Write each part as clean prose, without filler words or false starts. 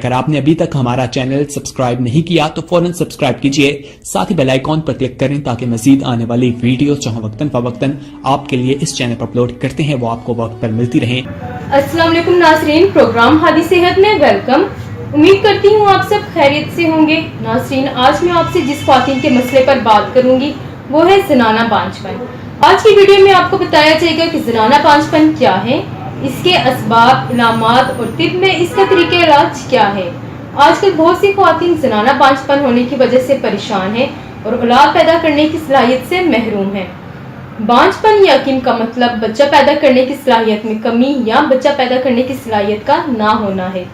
अगर आपने अभी तक हमारा चैनल सब्सक्राइब नहीं किया तो फौरन सब्सक्राइब कीजिए, साथ ही बेल आइकॉन पर क्लिक करें ताकि मजीद आने वाली वीडियो जो वक्तन फवक्तन आपके लिए इस चैनल पर अपलोड करते हैं वो आपको वक्त पर मिलती रहें। अस्सलाम वालेकुम नाज़रीन, प्रोग्राम हादी सेहत में वेलकम। उम्मीद करती हूँ आप सब खैरियत से होंगे। नाज़रीन, आज मैं आपसे जिस ख्वातीन के मसले पर बात करूँगी वो है ज़नाना बांझपन। आज की वीडियो में आपको बताया जाएगा कि ज़नाना बांझपन क्या है, इसके असबाब, इलामात और तिब में इसका तरीका इलाज क्या है। आजकल बहुत सी ख्वातीन ज़नाना बांझपन होने की वजह से परेशान हैं और औलाद पैदा करने की सलाहियत से महरूम हैं। बांझपन यकीन का मतलब बच्चा पैदा करने की सलाहियत में कमी या बच्चा पैदा करने की सलाहियत का ना होना है।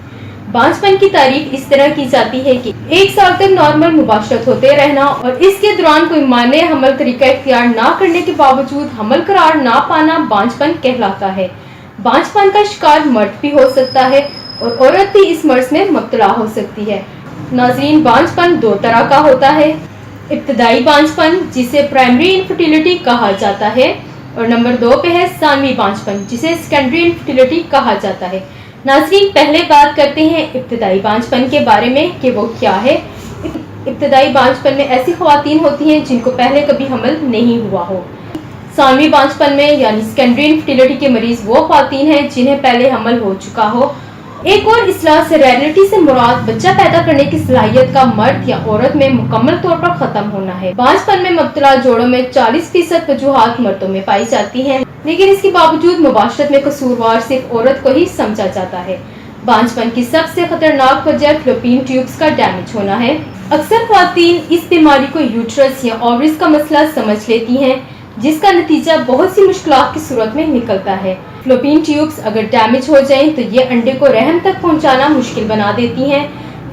बांझपन की तारीफ इस तरह की जाती है कि 1 साल तक नॉर्मल मुबाशरत होते रहना और इसके दौरान कोई माने हमल तरीका इख्तियार ना करने के बावजूद हमल करार ना पाना बांझपन कहलाता है। बांझपन का शिकार मर्द भी हो सकता है और औरत भी इस मर्ज में मुब्तला हो सकती है। नाज़रीन, बांझपन 2 तरह का होता है। इब्तदाई बांझपन जिसे प्राइमरी इनफर्टिलिटी कहा जाता है और नंबर 2 पे है सानवी बांझपन जिसे सेकेंडरी इनफर्टिलिटी कहा जाता है। नाज़रीन, पहले बात करते हैं इब्तदाई बांझपन के बारे में कि वो क्या है। इब्तदाई बांझपन में ऐसी ख्वातीन होती हैं जिनको पहले कभी हमल नहीं हुआ हो। सानवी बांझपन में यानी सेकेंडरी इनफर्टिलिटी के मरीज वो ख्वातीन हैं जिन्हें पहले हमल हो चुका हो। एक और इस्लाह सेरेलिटी से मुराद बच्चा पैदा करने की सलाहियत का मर्द या औरत में मुकम्मल तौर पर खत्म होना है। बांझपन में मुब्तला जोड़ों में 40% वजूहात मर्दों में पाई जाती हैं, लेकिन इसके बावजूद मुबाशरत में कसूरवार सिर्फ औरत को ही समझा जाता है। बांझपन की सबसे खतरनाक वजह फ्लोपियन ट्यूब्स का डैमेज होना है। अक्सर ख्वातीन इस बीमारी को यूट्रस या ओवरीज का मसला समझ लेती हैं, जिसका नतीजा बहुत सी मुश्किलात की सूरत में निकलता है। फ्लोपियन ट्यूब्स अगर डैमेज हो जाएं तो ये अंडे को रहम तक पहुंचाना मुश्किल बना देती हैं।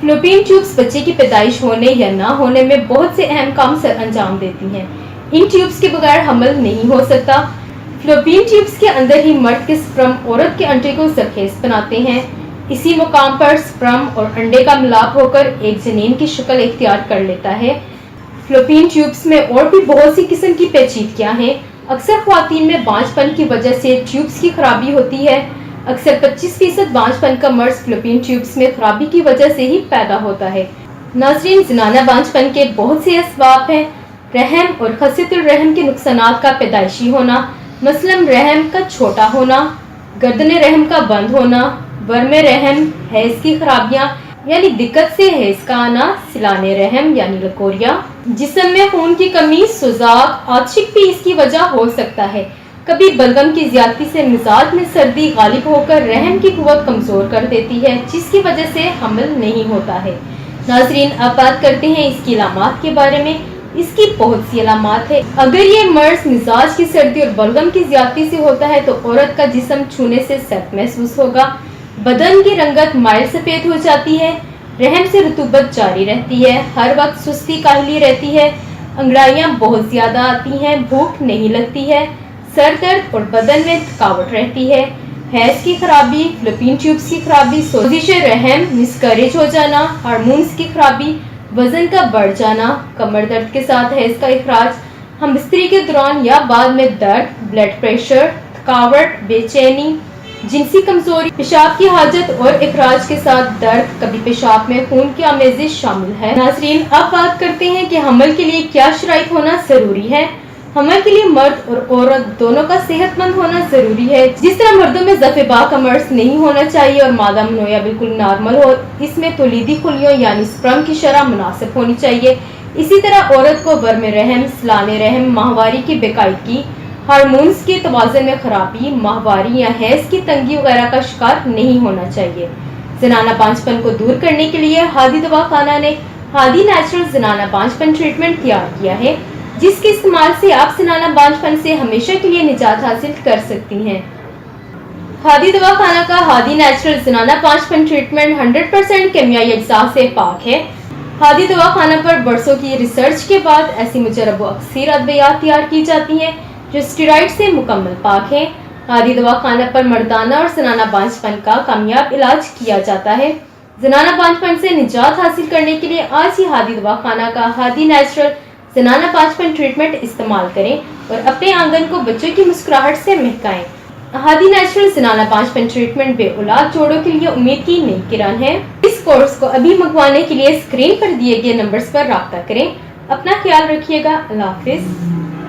फ्लोपियन ट्यूब्स बच्चे की पैदाइश होने या ना होने में बहुत से अहम काम सर अंजाम देती हैं। इन ट्यूब्स के बगैर हमल नहीं हो सकता। फ्लोपियन ट्यूब्स के अंदर ही मर्द के स्पर्म औरत के अंडे को जरखेज बनाते हैं। इसी मुकाम पर स्पर्म और अंडे का मिलाप होकर एक जनीन की शक्ल इख्तियार कर लेता है। फ्लोपियन ट्यूब्स में और भी बहुत सी किस्म की पेचीदगियां हैं। अक्सर ख्वातीन में बांझपन की वजह से ट्यूब्स की खराबी होती है। अक्सर 25% बांझपन का मर्ज फ्लोपियन ट्यूब्स में खराबी की वजह से ही पैदा होता है। नाज़रीन, ज़नाना बांझपन के बहुत से असबाब हैं। रहम और खसियतुल रहम के नुकसानात का पैदाइशी होना, मसलन रहम का छोटा होना, गर्दन रहम का बंद होना, वर्म रहम, हैज की खराबियां यानी दिक्कत से हैज का आना, सिलाने रहम यानी लकोरिया, जिस्म में खून की कमी, सुजाक, आतिश भी इसकी वजह हो सकता है। कभी बलगम की ज्यादती से मिजाज में सर्दी गालिब होकर रहम की कुव्वत कमजोर कर देती है, जिसकी वजह से हमल नहीं होता है। नाज़रीन, अब बात करते हैं इसकी अलामात के बारे में। इसकी बहुत सी अलामात है। अगर ये मर्ज मिजाज की सर्दी और बलगम की ज्यादती से होता है तो औरत का जिस्म छूने से सर्द महसूस होगा, बदन की रंगत माइल सफेद हो जाती है, रहम से रतूबत जारी रहती है, हर वक्त सुस्ती काहली रहती है, अंगड़ाइयाँ बहुत ज्यादा आती हैं, भूख नहीं लगती है, सर दर्द और बदन में थकावट रहती है, हैज की खराबी, फ्लोपियन ट्यूब्स की खराबी, सोजिश रहम, मिसकैरेज हो जाना, हार्मोन्स की खराबी, वजन का बढ़ जाना, कमर दर्द के साथ हैज का इखराज, हमबिस्तरी के दौरान या बाद में दर्द, ब्लड प्रेशर, थकावट, बेचैनी, जिनसी कमजोरी, पेशाब की हाजत और इखराज के साथ दर्द, कभी पेशाब में खून की आमेजिश शामिल है। नाज़रीन, अब बात करते हैं कि हमल के लिए क्या शराइत होना जरूरी है। हमल के लिए मर्द और औरत दोनों का सेहतमंद होना जरूरी है। जिस तरह मर्दों में ज़फ़े-बा का मर्ज नहीं होना चाहिए और मादा मनोया बिल्कुल नॉर्मल हो, इसमें तौलीदी खुलियों यानी स्पर्म की शरह मुनासिब होनी चाहिए। इसी तरह औरत को वर्म रहम, सिलाने रहम, माहवारी की बेकायदगी, हार्मोन्स के तवाज़ुन में खराबी, माहवारी या हैज की तंगी वगैरह का शिकार नहीं होना चाहिए। ज़नाना बांझपन को दूर करने के लिए हादी दवाखाना ने हादी नेचुरल ज़नाना बांझपन ट्रीटमेंट तैयार किया है, जिसके इस्तेमाल से आप ज़नाना बांझपन से हमेशा के लिए निजात हासिल कर सकती हैं। हादी दवाखाना का हादी नेचुरल ज़नाना बांझपन ट्रीटमेंट 100% केमियाई अज्जा से पाक है। हादी दवाखाना पर बरसों की रिसर्च के बाद ऐसी मुजरब अक्सर अद्वियात तैयार की जाती हैं जो स्टेरॉइड से मुकम्मल पाक है। हादी दवाखाना पर मर्दाना और ज़नाना बांझपन का कामयाब इलाज किया जाता है। ज़नाना बांझपन से निजात हासिल करने के लिए आज ही हादी दवाखाना का हादी नेचुरल ज़नाना बांझपन ट्रीटमेंट इस्तेमाल करें और अपने आंगन को बच्चों की मुस्कुराहट से महकाएं। हादी नेचुरल ज़नाना बांझपन ट्रीटमेंट बे औलाद जोड़ों के लिए उम्मीद की नई किरण है। اس کورس کو ابھی منگوانے کے لیے اسکرین پر دیے گئے نمبرز پر رابطہ کریں۔ اپنا خیال رکھیے گا۔ اللہ حافظ۔